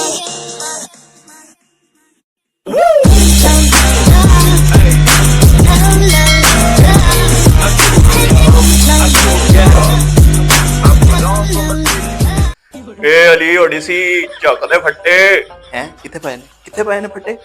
ए अली ओडिसी चौकदे फट्टे हैं किथे पाए ने फट्टे।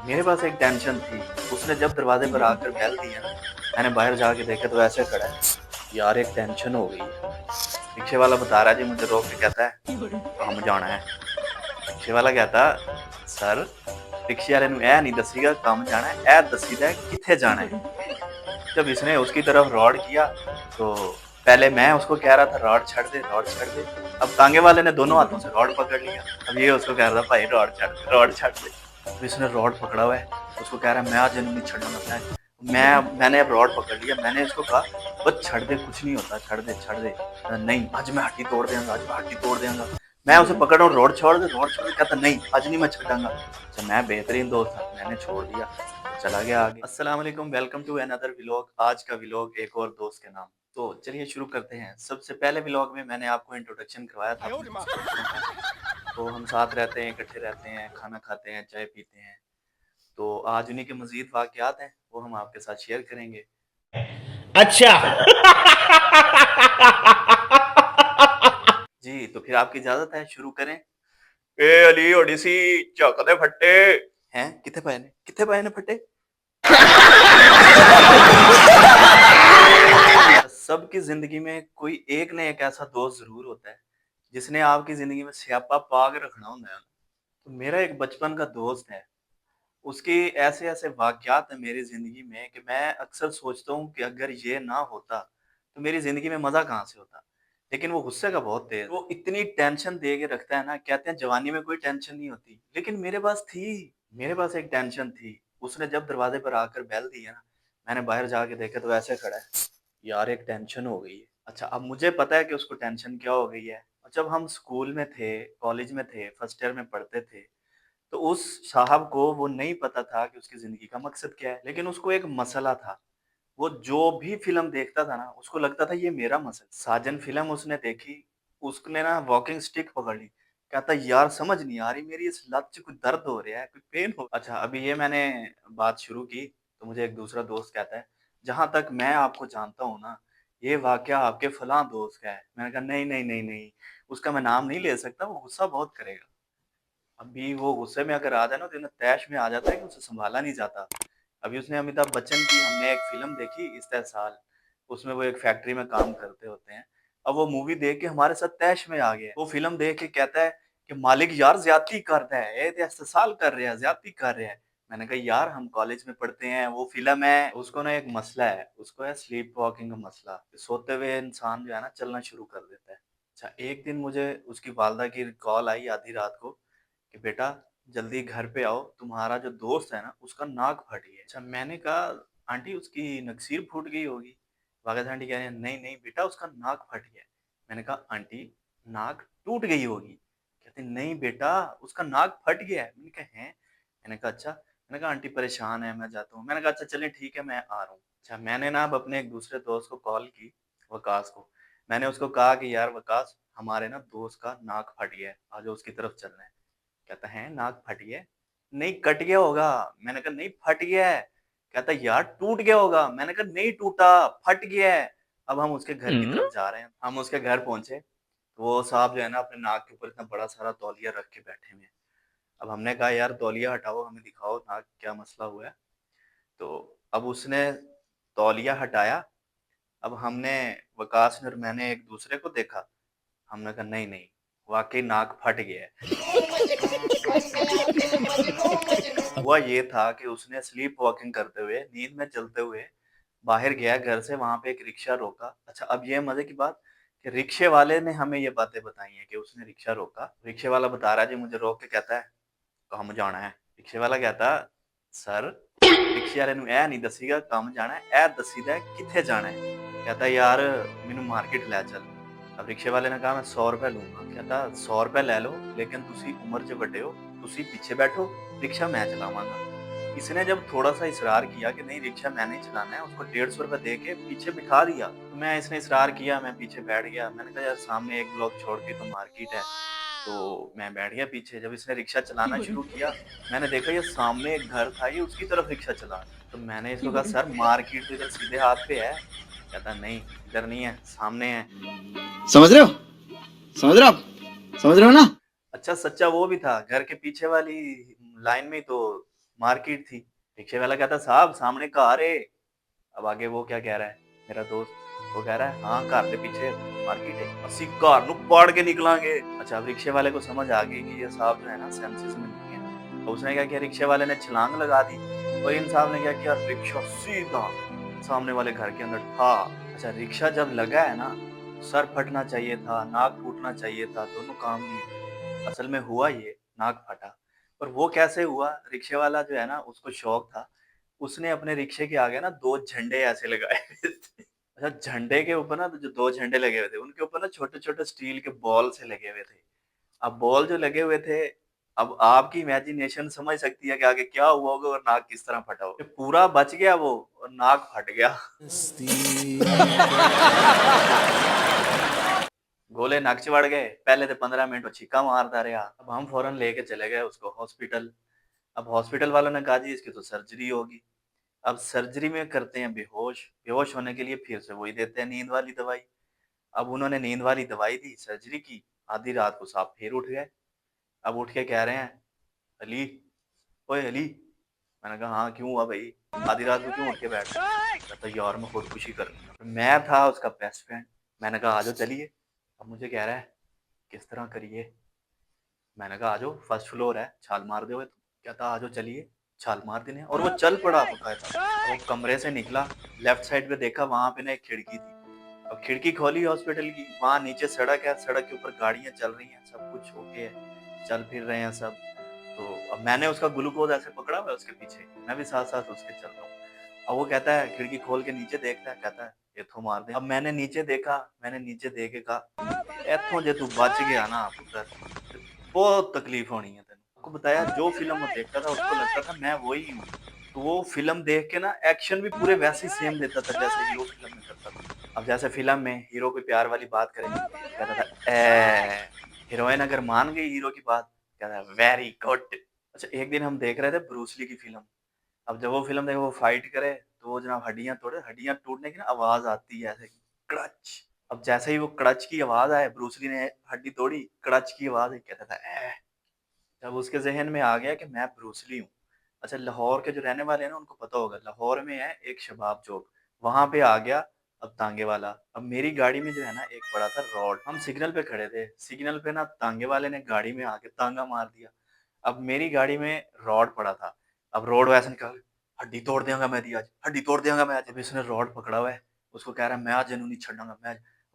मेरे पास एक टेंशन थी। उसने जब दरवाजे पर आकर बैल दिया ना, मैंने बाहर जाके देखा तो ऐसे खड़ा है। यार एक टेंशन हो गई है। रिक्शे वाला बता रहा है जी, मुझे रोक के कहता है कहाँ जाना है। रिक्शे वाला कहता सर रिक्शे वाले नु ए नहीं दसीगा कम जाना है, ए दसीदा किथे जाना है। जब इसने उसकी तरफ रॉड किया तो पहले मैं उसको कह रहा था रॉड छड़ दे रॉड छड़ दे। अब तांगे वाले ने दोनों हाथों से रॉड पकड़ लिया। अब ये उसको कह रहा था भाई रॉड छड़ दे रॉड छड़ दे। अब इसने रॉड पकड़ा हुआ है, उसको कह रहा है मैं आज नहीं छड़ूंगा। मैंने अब रॉड पकड़ लिया। मैंने इसको कहा बस छड़ दे कुछ नहीं होता, छड़ दे छड़ दे। नहीं आज मैं हड्डी तोड़ देंगा, आज मैं हड्डी तोड़ देंगा। मैं उसे पकड़ रहा हूँ रॉड छोड़ दे रॉड छोड़ दे। कहता नहीं आज नहीं मैं छड़ांगा। अच्छा मैं बेहतरीन दोस्त था, मैंने छोड़ दिया, चला गया आगे। अस्सलाम वालेकुम, वेलकम टू अनदर व्लॉग। आज का व्लॉग एक और दोस्त के नाम। तो चलिए शुरू करते हैं। सबसे पहले व्लॉग में मैंने आपको इंट्रोडक्शन करवाया था अपने दोस्तों का। तो हम साथ रहते हैं, इकट्ठे रहते हैं, खाना खाते हैं, चाय पीते हैं। तो आज उन्हीं के मजीद वाकयात हैं, वो हम आपके साथ शेयर करेंगे। अच्छा। जी तो फिर आपकी इजाजत है, शुरू करें। ए अली ओडिसी चौकदे फट्टे हैं किथे पाए ने फट्टे। सबकी जिंदगी में कोई एक न एक ऐसा दोस्त जरूर होता है जिसने आपकी जिंदगी में स्यापा पाग रखना होता है। तो मेरा एक बचपन का दोस्त है, उसके ऐसे ऐसे वाकयात हैं मेरी जिंदगी में कि मैं अक्सर सोचता हूँ कि अगर ये ना होता तो मेरी जिंदगी में मजा कहाँ से होता। लेकिन वो गुस्से का बहुत तेज, वो इतनी टेंशन दे के रखता है ना। कहते हैं जवानी में कोई टेंशन नहीं होती, लेकिन मेरे पास थी। मेरे पास एक टेंशन थी। उसने जब दरवाजे पर आकर बैल दी है ना, मैंने बाहर जाके देखा तो ऐसे खड़ा है। यार एक टेंशन हो गई है। अच्छा अब मुझे पता है कि उसको टेंशन क्या हो गई है। और जब हम स्कूल में थे, कॉलेज में थे, फर्स्ट ईयर में पढ़ते थे, तो उस साहब को वो नहीं पता था कि उसकी ज़िंदगी का मकसद क्या है, लेकिन उसको एक मसला था। वो जो भी फ़िल्म देखता था ना, उसको लगता था ये मेरा मसला। साजन फ़िल्म उसने देखी, उसने ना वॉकिंग स्टिक पकड़ ली। कहता यार समझ नहीं आ रही मेरी इस लत से, कुछ दर्द हो रहा है, कोई पेन हो। अच्छा अभी ये मैंने बात शुरू की तो मुझे एक दूसरा दोस्त कहता है जहाँ तक मैं आपको जानता हूँ ना, ये वाक़या आपके फलाँ दोस्त का है। मैंने कहा नहीं, नहीं, नहीं, नहीं, उसका मैं नाम नहीं ले सकता, वो गुस्सा बहुत करेगा। अभी वो गुस्से में अगर आ जाए ना तो इतना तैश में आ जाता है कि उसे सँभाला नहीं जाता। अभी उसने अमिताभ बच्चन की हमने एक फ़िल्म देखी इस साल, उसमें वो एक फैक्ट्री में काम करते होते हैं। अब वो मूवी देख के हमारे साथ तैश में आ गया है। वो फ़िल्म देख के कहता है कि मालिक यार ज़्यादती करता है, ये तो इस्तेसाल कर रहा है, ज़्यादती कर रहा है। मैंने कहा यार हम कॉलेज में पढ़ते हैं, वो फ़िल्म है। उसको ना एक मसला है, उसको है स्लीप वॉकिंग का मसला। सोते हुए इंसान जो है ना चलना शुरू कर देता है। अच्छा एक दिन मुझे उसकी वालिदा की कॉल आई आधी रात को कि बेटा जल्दी घर पे आओ, तुम्हारा जो दोस्त है ना उसका नाक फट गया है। अच्छा मैंने कहा आंटी उसकी नकसीर फूट गई होगी। वागद आंटी कह रही है नहीं नहीं बेटा उसका नाक फट गया है। मैंने कहा आंटी नाक टूट गई होगी। कहती नहीं बेटा उसका नाक फट गया है। मैंने कहा हैं। मैंने कहा अच्छा। मैंने कहा आंटी परेशान है मैं जाता हूँ। मैंने कहा अच्छा चलें ठीक है मैं आ रहा हूँ। अच्छा मैंने ना अब अपने एक दूसरे दोस्त को कॉल की, वकास को। मैंने उसको कहा कि यार वकास हमारे ना दोस्त का नाक फट गया है, आ जाओ उसकी तरफ चलना है। कहता है नाक फट गया है? नहीं कट गया होगा। मैंने कहा नहीं फट गया है। कहता यार टूट गया होगा। मैंने कहा नहीं टूटा, फट गया है। अब हम उसके घर की तरफ जा रहे हैं। हम उसके घर पहुंचे तो वो साहब जो है ना अपने नाक के ऊपर इतना बड़ा सारा तौलिया रख के बैठे हुए हैं। अब हमने कहा यार तौलिया हटाओ, हमें दिखाओ नाक क्या मसला हुआ है। तो अब उसने तौलिया हटाया। अब हमने वकास ने और मैंने एक दूसरे को देखा। हमने कहा नहीं नहीं वाकई नाक फट गया है। हुआ ये था कि उसने स्लीप वॉकिंग करते हुए, नींद में चलते हुए बाहर गया घर से, वहां पे एक रिक्शा रोका। अच्छा अब ये मजे की बात कि रिक्शे वाले ने हमें ये बातें बताई हैं कि उसने रिक्शा रोका। रिक्शे वाला बता रहा है जी, मुझे रोक के कहता है कहाँ जाना है। रिक्शे वाला कहता सर रिक्शे वाले ए नहीं दसीगा कम जाना है, ए दसीदा है किथे जाना है। कहता यार मैनू मार्केट ले चल। अब रिक्शे वाले ने कहा मैं 100 रुपए लूंगा। कहता 100 रुपए ले लो लेकिन तुसी उम्र च बड़े हो, तुसी पीछे बैठो, रिक्शा मैं चलावांगा। इसने जब थोड़ा सा इसरार किया कि नहीं रिक्शा मैंने ही चलाना है, उसको 150 रुपए दे के पीछे बिठा दिया। तो मैं इसने इसरार किया, मैं पीछे बैठ गया। मैंने कहा यार सामने एक ब्लॉक छोड़ के तो मार्केट है, तो मैं बैठ गया पीछे। जब इसने रिक्शा चलाना शुरू किया, मैंने देखा ये सामने एक घर था, ये उसकी तरफ रिक्शा चला रहा है। तो मैंने इसको कहा, सर मार्केट तो इधर सीधे हाथ पे है। कहता नहीं, इधर नहीं है, सामने है। समझ रहे हो? समझ रहे हो आप? समझ रहे हो ना? अच्छा सच्चा वो भी था, घर के पीछे वाली लाइन में ही तो मार्केट थी। रिक्शे वाला कहता, साहब सामने कार है। अब आगे वो क्या कह रहा है, मेरा दोस्त, वो कह रहा है, हाँ कार के पीछे मार्केट है, अस्सी कार नु पाड़ के निकलांगे। अच्छा, अब रिक्शे वाले को समझ आ गई कि ये साहब जो है ना सेंसेस में नहीं है। तो उसने क्या किया, रिक्शे वाले ने छलांग लगा दी और इन साहब ने क्या किया, रिक्शा सीधा सामने वाले घर के अंदर था। अच्छा, रिक्शा जब लगा है ना, सर फटना चाहिए था, नाक फूटना चाहिए था, दोनों काम नहीं हुए। असल में हुआ ये, नाक फटा। और वो कैसे हुआ, रिक्शे वाला जो है ना उसको शौक था, उसने अपने रिक्शे के आगे ना 2 झंडे ऐसे लगाए हुए थे। अच्छा, झंडे के ऊपर ना जो 2 झंडे लगे हुए थे, उनके ऊपर ना छोटे-छोटे स्टील के बॉल से लगे हुए थे। अब बॉल जो लगे हुए थे, अब आपकी इमेजिनेशन समझ सकती है कि आगे क्या हुआ होगा और नाक किस तरह फटा होगा। पूरा बच गया वो और नाक फट गया। गोले नाक च बढ़ गए। पहले तो 15 मिनट वो चीखा मारता रहा। अब हम फौरन लेके चले गए उसको हॉस्पिटल। अब हॉस्पिटल वालों ने कहा जी इसकी तो सर्जरी होगी। अब सर्जरी में करते हैं बेहोश, बेहोश होने के लिए फिर से वही देते हैं नींद वाली दवाई। अब उन्होंने नींद वाली दवाई दी, सर्जरी की, आधी रात को साहब फिर उठ गए। अब उठ के कह रहे हैं, अली, ओए अली। मैंने कहा हाँ क्यों हुआ भाई, आधी रात को क्यों उठ के बैठ गए? कहता यार मैं खुदकुशी कर ली। मैं था उसका बेस्ट फ्रेंड। मैंने कहा आ जाओ चलिए। अब मुझे कह रहा है किस तरह करिए? मैंने कहा आ जाओ, फर्स्ट फ्लोर है, छाल मार दोगे तुम? कहता आ जाओ चलिए, छाल मार देने। और वो चल पड़ा बकायदा। वो कमरे से निकला, लेफ्ट साइड पे देखा, वहां पे ना एक खिड़की थी। अब खिड़की खोली हॉस्पिटल की, वहां नीचे सड़क है, सड़क के ऊपर गाड़ियां चल रही हैं, सब कुछ ओके है, चल फिर रहे हैं सब। तो अब मैंने उसका ग्लूकोज ऐसे पकड़ा हुआ है उसके पीछे, मैं भी साथ साथ उसके चल रहा हूँ। अब वो कहता है, खिड़की खोल के नीचे देखता है, कहता है ये तो मार दे। अब मैंने नीचे देखा, मैंने नीचे देख के कहा, इत्थों जे तू बच गया ना पुत्र, ते बहुत तकलीफ होनी है तेन। आपको बताया, जो फिल्म वो देखता था उसको लगता था मैं वही हूँ। तो वो फिल्म देख के ना एक्शन भी पूरे वैसे ही सेम देता था जैसे हीरो फिल्म में करता था। अब जैसे फिल्म में हीरो कोई प्यार वाली बात करे, कहता था ए, हीरोइन अगर मान गई हीरो की बात, कहता था वेरी गुड। अच्छा, एक दिन हम देख रहे थे ब्रूस ली की फिल्म। अब जब वो फ़िल्म देखे, वो फाइट करे, तो वो जनाब हड्डियाँ तोड़े, हड्डियाँ टूटने की ना आवाज़ आती है ऐसे, कड़च। अब जैसे ही वो कड़च की आवाज़ आए, ब्रूस ली ने हड्डी तोड़ी, कड़च की आवाज़ आई, कहता था ऐ। जब उसके ज़हन में आ गया कि मैं ब्रूस ली हूँ। अच्छा, लाहौर के जो रहने वाले हैं ना उनको पता होगा, लाहौर में है एक शबाब चौक, वहाँ पे आ गया अब तांगे वाला। अब मेरी गाड़ी में जो है ना एक पड़ा था रॉड, हम सिग्नल पे खड़े थे, सिग्नल पे ना तांगे वाले ने गाड़ी में आके तांगा मार दिया। अब मेरी गाड़ी में रॉड पड़ा था। अब रॉड वैसे निकाल, हड्डी तोड़ देंगा मैं दी आज, हड्डी तोड़ देंगा मैं आज। अब इसने रॉड पकड़ा हुआ है, उसको कह रहा है मैं आज इन्हू नहीं छड़ांगा,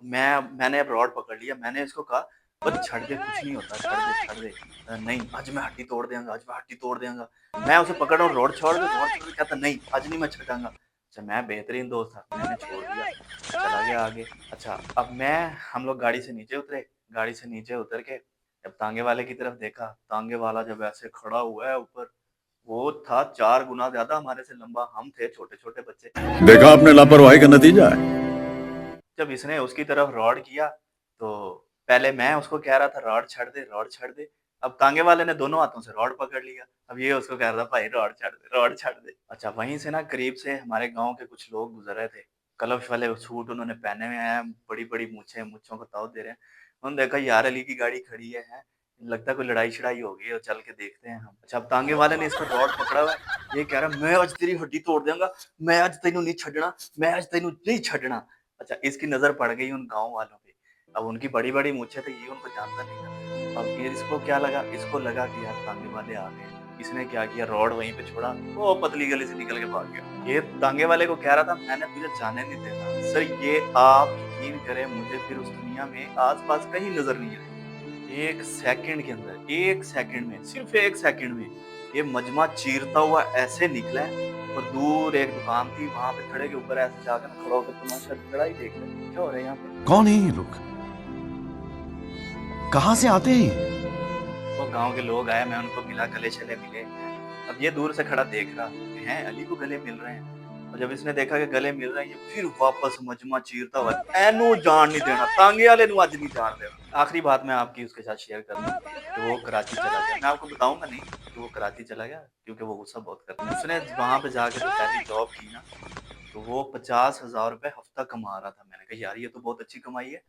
मैंने अब रॉड पकड़ लिया। मैंने इसको कहा बस छड़ दे, कुछ नहीं होता, छड़ दे, छड़ दे। नहीं, आज मैं हड्डी तोड़ देंगा, आज मैं हड्डी तोड़ देंगा। मैं उसे पकड़ रहा हूँ, रोड छोड़ दे, रोड छोड़ दे, कहता नहीं, आज नहीं मैं छटांगा। अच्छा, मैं बेहतरीन दोस्त था, मैंने छोड़ दिया, चला गया आगे। अच्छा, अब हम लोग गाड़ी से नीचे उतरे, गाड़ी से नीचे उतर के जब तांगे वाले की तरफ देखा, तांगे वाला जब ऐसे खड़ा हुआ है ऊपर, वो था 4 गुना ज़्यादा हमारे से लंबा, हम थे छोटे-छोटे बच्चे। देखा आपने लापरवाही का नतीजा है। जब इसने उसकी तरफ रॉड किया, तो पहले मैं उसको कह रहा था रॉड छड़ दे, रॉड छड़ दे। अब तांगे वाले ने दोनों हाथों से रॉड पकड़ लिया। अब ये उसको कह रहा था भाई रॉड छड़ दे, रॉड छड़ दे। अच्छा, वहीं से ना करीब से हमारे गाँव के कुछ लोग गुज़र रहे थे। कलश वाले सूट उन्होंने पहने हुए हैं, बड़ी-बड़ी मूंछें, मूंछों को ताव दे रहे हैं। उन्होंने देखा यार अली की गाड़ी खड़ी है, हैं? लगता है कोई लड़ाई-शड़ाई हो गई है, चल के देखते हैं हम। अच्छा, अब तांगे वाले ने इसका रॉड पकड़ा हुआ है, ये कह रहा है मैं आज तेरी हड्डी तोड़ दूँगा, मैं आज तेनू नहीं छड्डना, मैं आज तेनू नहीं छड्डना। अच्छा, इसकी नज़र पड़ गई उन गाँव वालों पे। अब उनकी बड़ी-बड़ी मूंछें थी, ये उनको जानता नहीं था। अब ये इसको क्या लगा, इसको लगा कि यार तांगे वाले आ गए। इसने क्या किया, रॉड वहीं पे छोड़ा, वो पतली गली से निकल के भाग गया। ये तांगे वाले को कह रहा था मैंने तुझे जाने नहीं देना। सर ये आप यकीन करें, मुझे फिर उस दुनिया में आस-पास कहीं नज़र नहीं आई। 1 सेकंड के अंदर, 1 सेकंड में, सिर्फ़ 1 सेकंड में, ये मजमा चीरता हुआ ऐसे निकला है और दूर एक दुकान थी, वहाँ पे खड़े के ऊपर ऐसे जाकर ना खड़ा होकर तमाशा लड़ाई देख रहे हैं। क्या हो रहा है यहाँ पे? कौन है ये लोग? कहाँ से आते हैं? वो गाँव के लोग आए, मैं उनको मिला, गले-शले मिले। अब ये दूर से खड़ा देख रहा, हैं अली को गले मिल रहे हैं। और जब इसने देखा कि गले मिल रहे हैं, ये फिर वापस मजमा चीरता हुआ एनू जान नहीं देना, तांगे वाले नु आज नहीं जान देना। आखिरी बात मैं आपकी उसके साथ शेयर कर दूं कि वो कराची चला गया। मैं आपको बताऊंगा नहीं कि वो कराची चला गया, क्योंकि वो गुस्सा बहुत करता है। उसने वहां पे जाके जो पहली जॉब की ना, तो वो 50,000 रुपए हफ्ता कमा रहा था। मैंने कहा यार ये तो बहुत अच्छी कमाई है।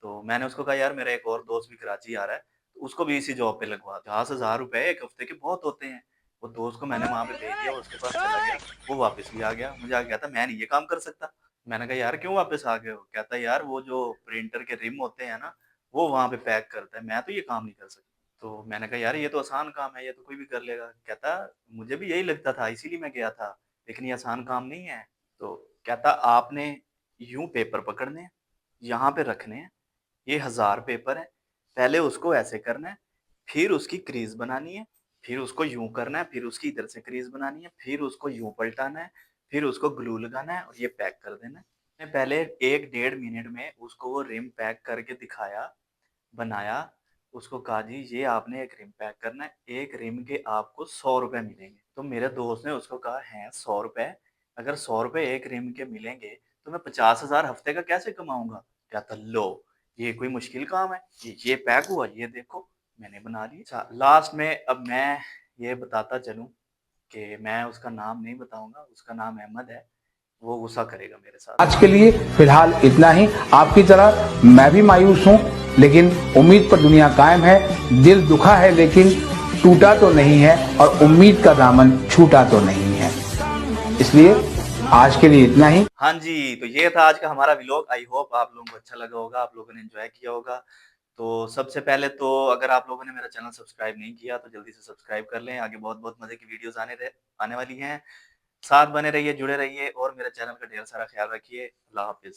तो मैंने उसको कहा यार मेरा एक और दोस्त भी कराची आ रहा है, तो उसको भी इसी जॉब पे लगवा। 50,000 रुपए एक हफ्ते के बहुत होते हैं। वो दोस्त को मैंने वहां पे भेज दिया, वो उसके पास चला गया। वो वापस भी आ गया, मुझे आके कहता मैं नहीं ये काम कर सकता। मैंने कहा यार क्यों वापस आ गए हो? कहता यार वो जो प्रिंटर के रिम होते हैं ना, वो वहां पे पैक करता है, मैं तो ये काम नहीं कर सकता। तो मैंने कहा यार ये तो आसान काम है, ये तो कोई भी कर लेगा। कहता मुझे भी यही लगता था, इसीलिए मैं गया था, लेकिन ये आसान काम नहीं है। तो कहता आपने यूं पेपर पकड़ने हैं, यहाँ पे रखने हैं, ये 1000 पेपर है, पहले उसको ऐसे करना है, फिर उसकी क्रीज बनानी है, फिर उसको यूं करना है, फिर उसकी इधर से क्रीज बनानी है, फिर उसको यूं पलटाना है, फिर उसको ग्लू लगाना है और ये पैक कर देना है। मैंने पहले 1 डेढ़ मिनट में उसको वो रिम पैक करके दिखाया, बनाया। उसको कहा जी ये आपने एक रिम पैक करना है, एक रिम के आपको 100 रुपए मिलेंगे। तो मेरे दोस्त ने उसको कहा हैं 100 रुपए? अगर 100 रुपए एक रिम के मिलेंगे तो मैं 50,000 हफ्ते का कैसे कमाऊंगा? कहता लो ये कोई मुश्किल काम है, ये पैक हुआ, ये देखो मैंने बना लिया। अच्छा लास्ट में अब मैं ये बताता चलूं कि मैं उसका नाम नहीं बताऊंगा, उसका नाम अहमद है। वो गुस्सा करेगा मेरे साथ। आज के लिए फिलहाल इतना ही। आपकी तरह मैं भी मायूस हूं, लेकिन उम्मीद पर दुनिया कायम है। दिल दुखा है लेकिन टूटा तो नहीं है, और उम्मीद का दामन छूटा तो नहीं है। इसलिए आज के लिए इतना ही। हाँ जी, तो ये था आज का हमारा व्लॉग। आई होप आप लोगों को अच्छा लगा होगा, आप लोगों ने एंजॉय किया होगा। तो सबसे पहले तो अगर आप लोगों ने मेरा चैनल सब्सक्राइब नहीं किया तो जल्दी से सब्सक्राइब कर लें। आगे बहुत-बहुत मज़े की वीडियोज़ आने वाली हैं। साथ बने रहिए, जुड़े रहिए और मेरे चैनल का ढेर सारा ख्याल रखिए। अल्लाह हाफ़िज़।